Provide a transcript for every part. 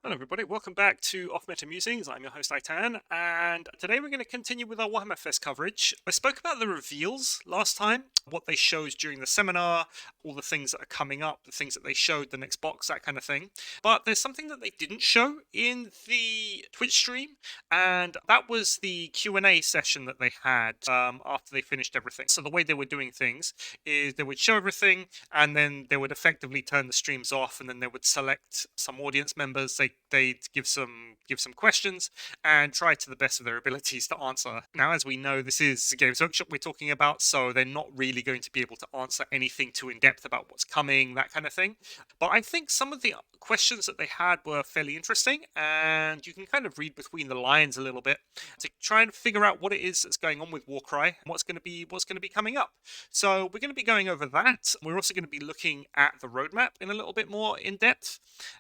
Hello everybody, welcome back to Off Meta Musings. I'm your host Aitan, and today we're going to continue with our Warhammer Fest coverage. I spoke about the reveals last time, what they showed during the seminar, all the things that are coming up, the things that they showed, the next box, that kind of thing. But there's something that they didn't show in the Twitch stream, and that was the Q&A session that they had after they finished everything. So the way they were doing things is they would show everything, and then they would effectively turn the streams off, and then they would select some audience members. They'd give some questions and try to the best of their abilities to answer. Now, as we know, this is Games Workshop we're talking about, so they're not really going to be able to answer anything too in depth about what's coming, that kind of thing. But I think some of the questions that they had were fairly interesting, and you can kind of read between the lines a little bit to try and figure out what it is that's going on with Warcry and what's going to be coming up. So we're going to be going over that. We're also going to be looking at the roadmap in a little bit more in depth,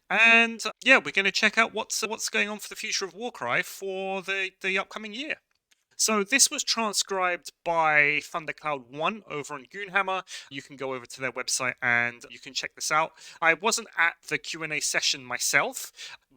and yeah, we're going to check out what's going on for the future of Warcry for the upcoming year. So this was transcribed by Thundercloud1 over on Goonhammer. You can go over to their website and you can check this out. I wasn't at the Q&A session myself,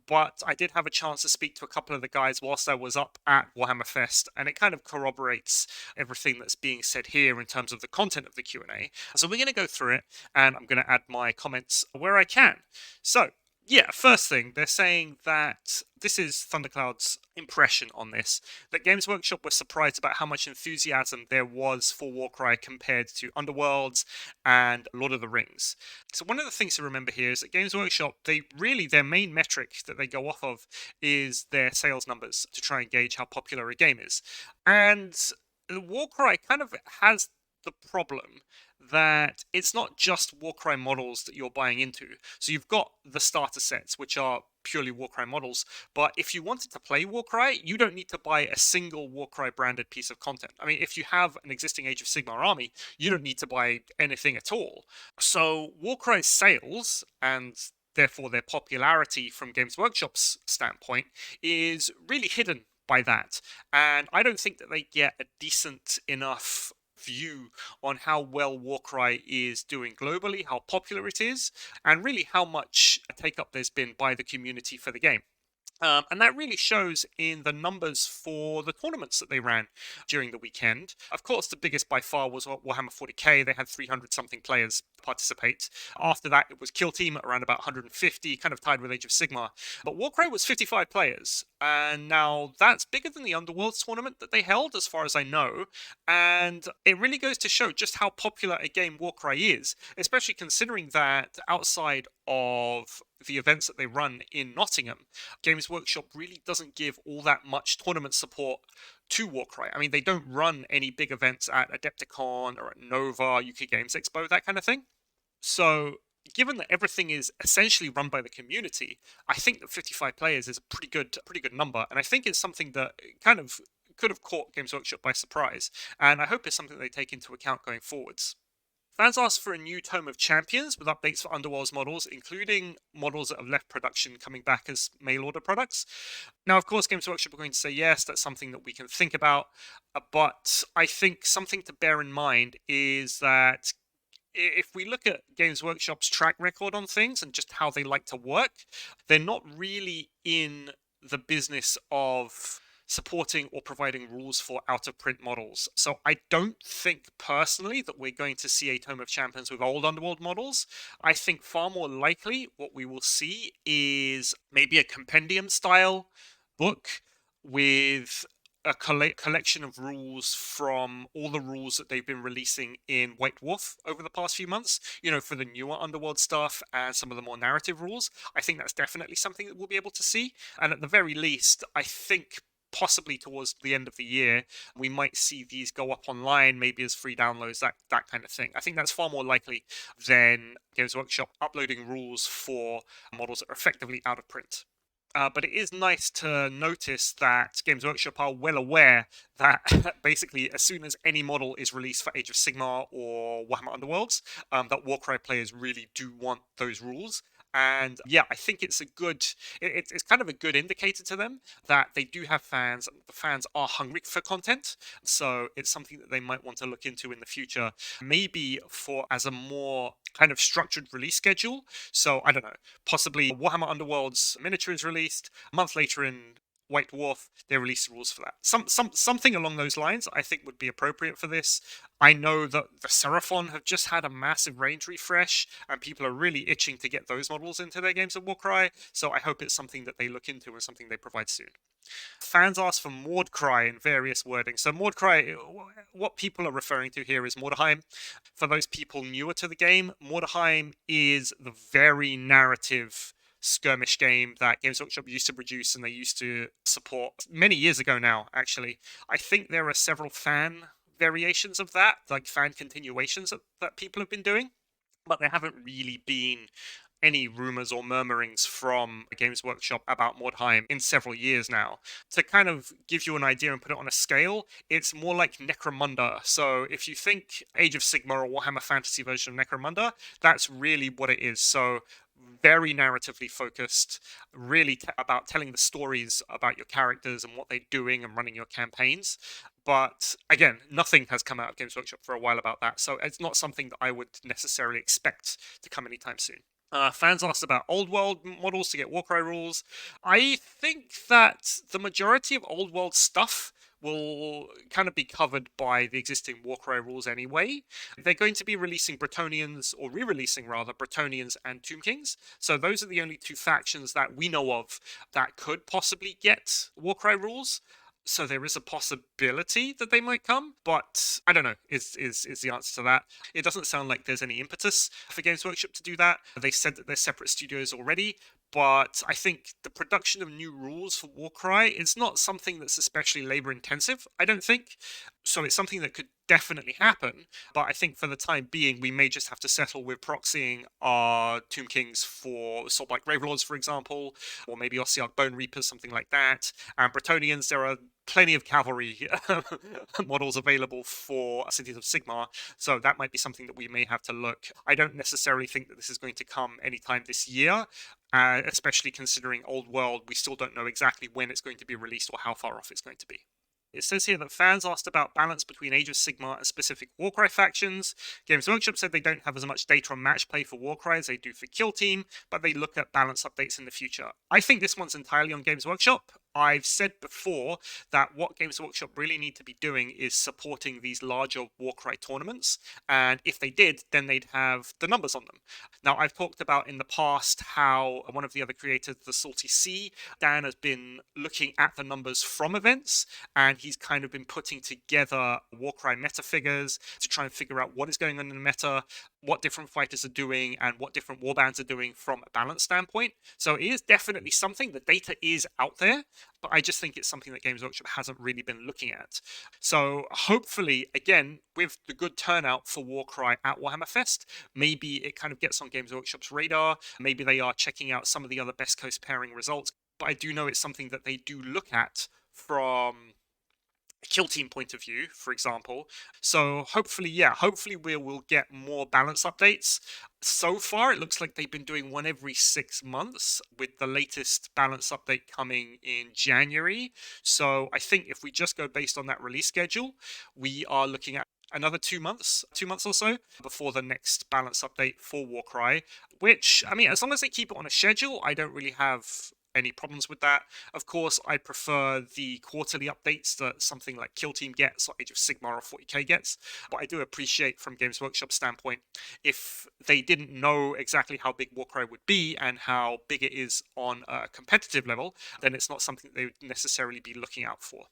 but I did have a chance to speak to a couple of the guys whilst I was up at Warhammer Fest, and it kind of corroborates everything that's being said here in terms of the content of the Q&A. So we're going to go through it, and I'm going to add my comments where I can. So yeah, first thing, they're saying that this is Thundercloud's impression on this, that Games Workshop was surprised about how much enthusiasm there was for Warcry compared to Underworlds and Lord of the Rings. So one of the things to remember here is that Games Workshop, their main metric that they go off of is their sales numbers to try and gauge how popular a game is. And Warcry kind of has the problem that it's not just Warcry models that you're buying into. So you've got the starter sets, which are purely Warcry models, but if you wanted to play Warcry, you don't need to buy a single Warcry branded piece of content. I mean, if you have an existing Age of Sigmar army, you don't need to buy anything at all. So Warcry's sales, and therefore their popularity from Games Workshop's standpoint, is really hidden by that. And I don't think that they get a decent enough view on how well Warcry is doing globally, how popular it is, and really how much take up there's been by the community for the game. And that really shows in the numbers for the tournaments that they ran during the weekend. Of course, the biggest by far was Warhammer 40k. They had 300 something players participate. After that, it was Kill Team at around about 150, kind of tied with Age of Sigmar. But Warcry was 55 players. And now that's bigger than the Underworlds tournament that they held, as far as I know. And it really goes to show just how popular a game Warcry is, especially considering that outside of the events that they run in Nottingham, Games Workshop really doesn't give all that much tournament support to Warcry. I mean, they don't run any big events at Adepticon or at Nova, UK Games Expo, that kind of thing. So, given that everything is essentially run by the community, I think that 55 players is a pretty good number, and I think it's something that kind of could have caught Games Workshop by surprise, and I hope it's something they take into account going forwards. Fans asked for a new Tome of Champions with updates for Underworld's models, including models that have left production coming back as mail order products. Now, of course, Games Workshop are going to say yes, that's something that we can think about, but I think something to bear in mind is that if we look at Games Workshop's track record on things and just how they like to work, they're not really in the business of supporting or providing rules for out-of-print models. So I don't think personally that we're going to see a Tome of Champions with old Underworld models. I think far more likely what we will see is maybe a compendium style book with a collection of rules from all the rules that they've been releasing in White Wolf over the past few months, for the newer Underworld stuff and some of the more narrative rules. I think that's definitely something that we'll be able to see. And at the very least, I think possibly towards the end of the year, we might see these go up online, maybe as free downloads, that kind of thing. I think that's far more likely than Games Workshop uploading rules for models that are effectively out of print. But it is nice to notice that Games Workshop are well aware that basically as soon as any model is released for Age of Sigmar or Warhammer Underworlds, that Warcry players really do want those rules. And yeah, I think it's a good, it's kind of a good indicator to them that they do have fans. The fans are hungry for content, so it's something that they might want to look into in the future, maybe for as a more kind of structured release schedule. So I don't know, possibly Warhammer Underworld's miniature is released a month later in White Dwarf, they release the rules for that. Something along those lines, I think, would be appropriate for this. I know that the Seraphon have just had a massive range refresh, and people are really itching to get those models into their games of Warcry. So I hope it's something that they look into and something they provide soon. Fans ask for Mordcry in various wording. So Mordcry, what people are referring to here is Mordheim. For those people newer to the game, Mordheim is the very narrative skirmish game that Games Workshop used to produce and they used to support many years ago now, actually. I think there are several fan variations of that, like fan continuations that people have been doing, but there haven't really been any rumors or murmurings from Games Workshop about Mordheim in several years now. To kind of give you an idea and put it on a scale, it's more like Necromunda. So if you think Age of Sigmar or Warhammer Fantasy version of Necromunda, that's really what it is. So very narratively focused, really about telling the stories about your characters and what they're doing and running your campaigns. But again, nothing has come out of Games Workshop for a while about that, so it's not something that I would necessarily expect to come anytime soon. Fans asked about old world models to get Warcry rules. I think that the majority of old world stuff will kind of be covered by the existing Warcry rules anyway. They're going to be releasing Bretonnians, or re-releasing rather, Bretonnians and Tomb Kings. So those are the only two factions that we know of that could possibly get Warcry rules. So there is a possibility that they might come, but I don't know, is the answer to that. It doesn't sound like there's any impetus for Games Workshop to do that. They said that they're separate studios already, but I think the production of new rules for Warcry is not something that's especially labor intensive, I don't think. So it's something that could definitely happen, but I think for the time being, we may just have to settle with proxying our Tomb Kings for Soulblight Gravelords, for example, or maybe Ossiarch Bone Reapers, something like that. And Bretonnians, there are plenty of cavalry models available for Cities of Sigmar, so that might be something that we may have to look. I don't necessarily think that this is going to come anytime this year, especially considering Old World, we still don't know exactly when it's going to be released or how far off it's going to be. It says here that fans asked about balance between Age of Sigmar and specific Warcry factions. Games Workshop said they don't have as much data on match play for Warcry as they do for Kill Team, but they look at balance updates in the future. I think this one's entirely on Games Workshop. I've said before that what Games Workshop really need to be doing is supporting these larger Warcry tournaments, and if they did, then they'd have the numbers on them. Now, I've talked about in the past how one of the other creators, the Salty Sea, Dan, has been looking at the numbers from events, and he's kind of been putting together Warcry meta figures to try and figure out what is going on in the meta, what different fighters are doing, and what different warbands are doing from a balance standpoint. So it is definitely something, the data is out there, but I just think it's something that Games Workshop hasn't really been looking at. So hopefully, again, with the good turnout for Warcry at Warhammer Fest, maybe it kind of gets on Games Workshop's radar. Maybe they are checking out some of the other Best Coast pairing results. But I do know it's something that they do look at from Kill Team point of view, for example. So hopefully, hopefully we will get more balance updates. So far, it looks like they've been doing one every 6 months, with the latest balance update coming in January. So I think if we just go based on that release schedule, we are looking at another 2 months or so before the next balance update for Warcry, which, I mean, as long as they keep it on a schedule, I don't really have any problems with that. Of course, I prefer the quarterly updates that something like Kill Team gets, or Age of Sigmar or 40k gets, but I do appreciate from Games Workshop's standpoint, if they didn't know exactly how big Warcry would be and how big it is on a competitive level, then it's not something they would necessarily be looking out for.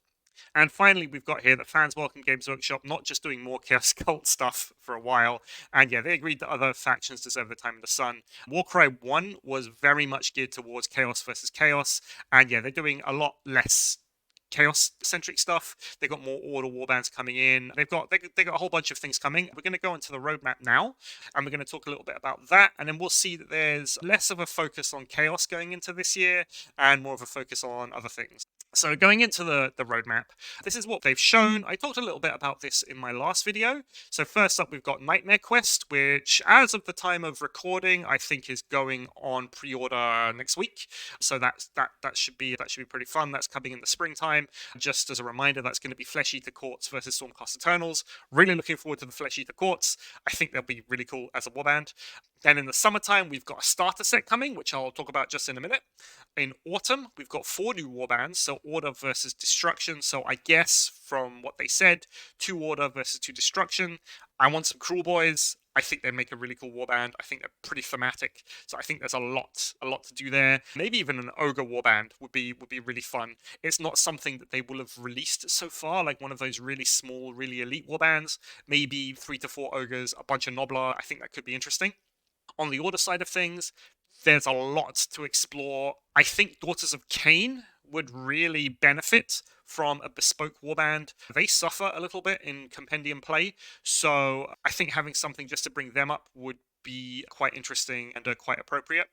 And finally, we've got here that fans welcome Games Workshop not just doing more Chaos Cult stuff for a while. And yeah, they agreed that other factions deserve their time in the sun. Warcry 1 was very much geared towards Chaos versus Chaos. And yeah, they're doing a lot less Chaos-centric stuff. They've got more Order warbands coming in. They got a whole bunch of things coming. We're going to go into the roadmap now, and we're going to talk a little bit about that. And then we'll see that there's less of a focus on Chaos going into this year, and more of a focus on other things. So going into the roadmap, this is what they've shown. I talked a little bit about this in my last video. So first up, we've got Nightmare Quest, which as of the time of recording, I think is going on pre-order next week. So that should be pretty fun. That's coming in the springtime. Just as a reminder, that's going to be Flesh Eater Courts versus Stormcast Eternals. Really looking forward to the Flesh Eater Courts. I think they'll be really cool as a warband. Then in the summertime, we've got a starter set coming, which I'll talk about just in a minute. In autumn, we've got 4 new warbands, so Order versus Destruction. So I guess from what they said, 2 Order versus 2 Destruction. I want some Cruel Boys. I think they make a really cool warband. I think they're pretty thematic, so I think there's a lot to do there. Maybe even an Ogre warband would be really fun. It's not something that they will have released so far, like one of those really small, really elite warbands. Maybe 3 to 4 Ogres, a bunch of Noblar. I think that could be interesting. On the Order side of things, there's a lot to explore. I think Daughters of Cain would really benefit from a bespoke warband. They suffer a little bit in compendium play, so I think having something just to bring them up would be quite interesting and quite appropriate.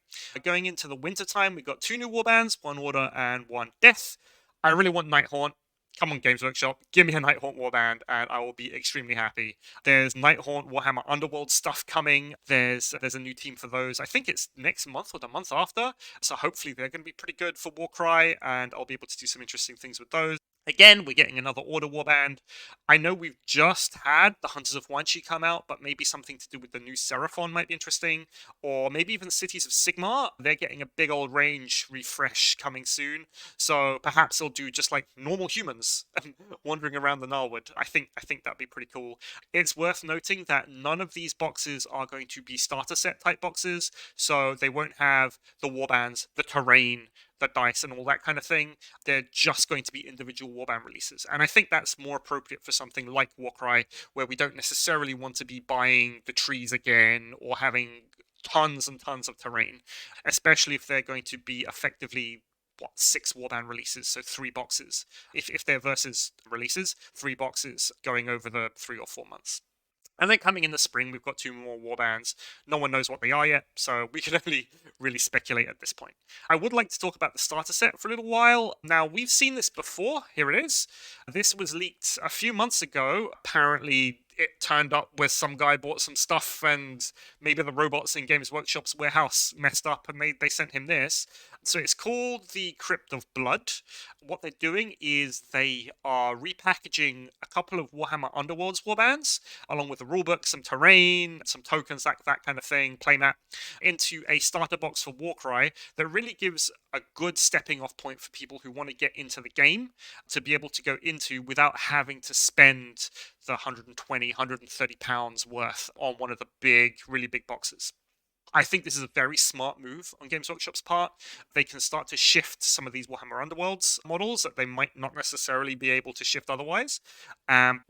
Going into the winter time, we've got 2 new warbands, 1 Order and 1 Death. I really want Nighthaunt. Come on, Games Workshop, give me a Nighthaunt warband, and I will be extremely happy. There's Nighthaunt Warhammer Underworld stuff coming. There's a new team for those. I think it's next month or the month after. So hopefully they're going to be pretty good for Warcry, and I'll be able to do some interesting things with those. Again, we're getting another Order warband. I know we've just had the Hunters of Wanshi come out, but maybe something to do with the new Seraphon might be interesting. Or maybe even Cities of Sigmar. They're getting a big old range refresh coming soon. So perhaps they'll do just like normal humans wandering around the Gnarlwood. I think that'd be pretty cool. It's worth noting that none of these boxes are going to be starter set type boxes, so they won't have the warbands, the terrain, the dice, and all that kind of thing. They're just going to be individual warband releases. And I think that's more appropriate for something like Warcry, where we don't necessarily want to be buying the trees again or having tons and tons of terrain, especially if they're going to be effectively 6 warband releases, so 3 boxes. If they're versus releases, 3 boxes going over the 3 or 4 months. And then coming in the spring, we've got 2 more warbands. No one knows what they are yet, so we can only really speculate at this point. I would like to talk about the starter set for a little while. Now, we've seen this before. Here it is. This was leaked a few months ago. Apparently, it turned up where some guy bought some stuff and maybe the robots in Games Workshop's warehouse messed up and they sent him this. So it's called the Crypt of Blood. What they're doing is they are repackaging a couple of Warhammer Underworlds warbands, along with the rulebook, some terrain, some tokens, that kind of thing, playmat, into a starter box for Warcry that really gives a good stepping off point for people who want to get into the game to be able to go into without having to spend the 120, 130 pounds worth on one of the really big boxes. I think this is a very smart move on Games Workshop's part. They can start to shift some of these Warhammer Underworlds models that they might not necessarily be able to shift otherwise.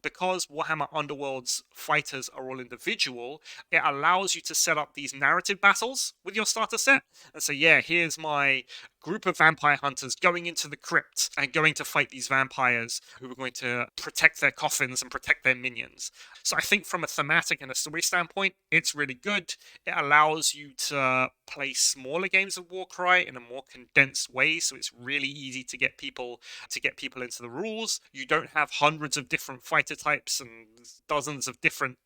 Because Warhammer Underworlds fighters are all individual, it allows you to set up these narrative battles with your starter set. And so, yeah, here's my group of vampire hunters going into the crypt and going to fight these vampires who are going to protect their coffins and protect their minions. So I think from a thematic and a story standpoint, it's really good. It allows you to play smaller games of Warcry in a more condensed way, so it's really easy to get people into the rules. You don't have hundreds of different fighter types and dozens of different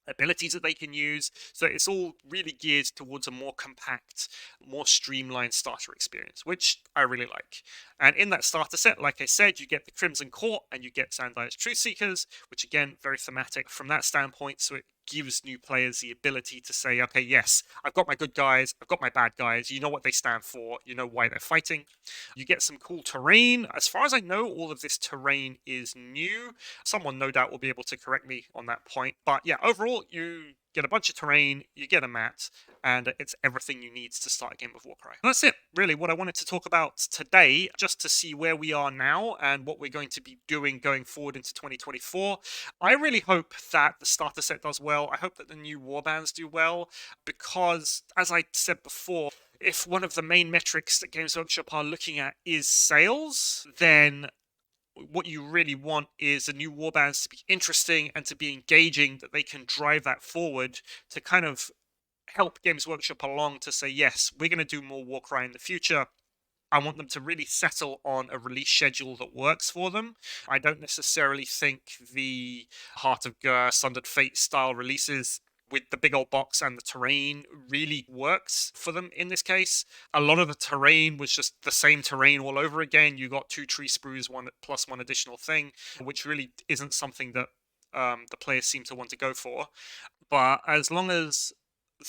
abilities that they can use, so it's all really geared towards a more compact, more streamlined starter experience, which I really like. And in that starter set, like I said, you get the Crimson Court and you get Zandire's Truth Seekers, which again, very thematic from that standpoint, so it gives new players the ability to say, okay, yes, I've got my good guys, I've got my bad guys, you know what they stand for, you know why they're fighting. You get some cool terrain. As far as I know, all of this terrain is new. Someone no doubt will be able to correct me on that point. But yeah, overall, you get a bunch of terrain, you get a mat, and it's everything you need to start a game of Warcry. And that's it, really, what I wanted to talk about today, just to see where we are now and what we're going to be doing going forward into 2024. I really hope that the starter set does well. I hope that the new warbands do well, because, as I said before, if one of the main metrics that Games Workshop are looking at is sales, then what you really want is the new warbands to be interesting and to be engaging, that they can drive that forward to kind of help Games Workshop along to say, yes, we're going to do more Warcry in the future. I want them to really settle on a release schedule that works for them. I don't necessarily think the Heart of Gur, Sundered Fate style releases with the big old box and the terrain really works for them in this case. A lot of the terrain was just the same terrain all over again. You got 2 tree sprues, one plus one additional thing, which really isn't something that the players seem to want to go for. But as long as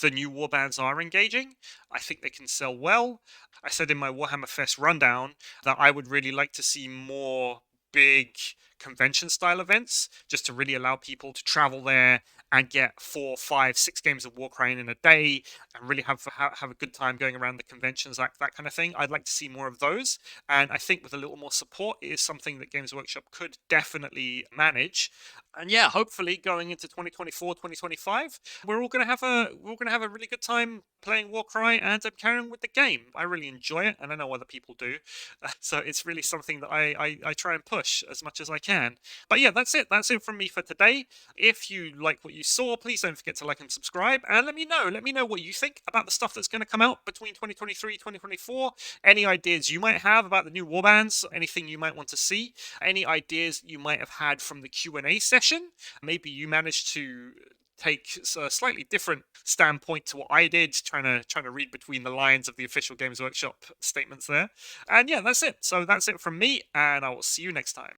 the new warbands are engaging, I think they can sell well. I said in my Warhammer Fest rundown that I would really like to see more big convention style events just to really allow people to travel there and get 4, 5, 6 games of Warcry in a day and really have a good time going around the conventions, like that kind of thing. I'd like to see more of those, and I think with a little more support, it is something that Games Workshop could definitely manage. And yeah, hopefully going into 2024, 2025, we're all gonna have a really good time playing Warcry and carrying with the game. I really enjoy it, and I know other people do. So it's really something that I try and push as much as I can. But yeah, that's it. That's it from me for today. If you like what you saw, please don't forget to like and subscribe, and let me know. Let me know what you think about the stuff that's going to come out between 2023, 2024. Any ideas you might have about the new warbands, anything you might want to see, any ideas you might have had from the Q&A session. Maybe you managed to take a slightly different standpoint to what I did, trying to read between the lines of the official Games Workshop statements there. And yeah, that's it. So that's it from me, and I will see you next time.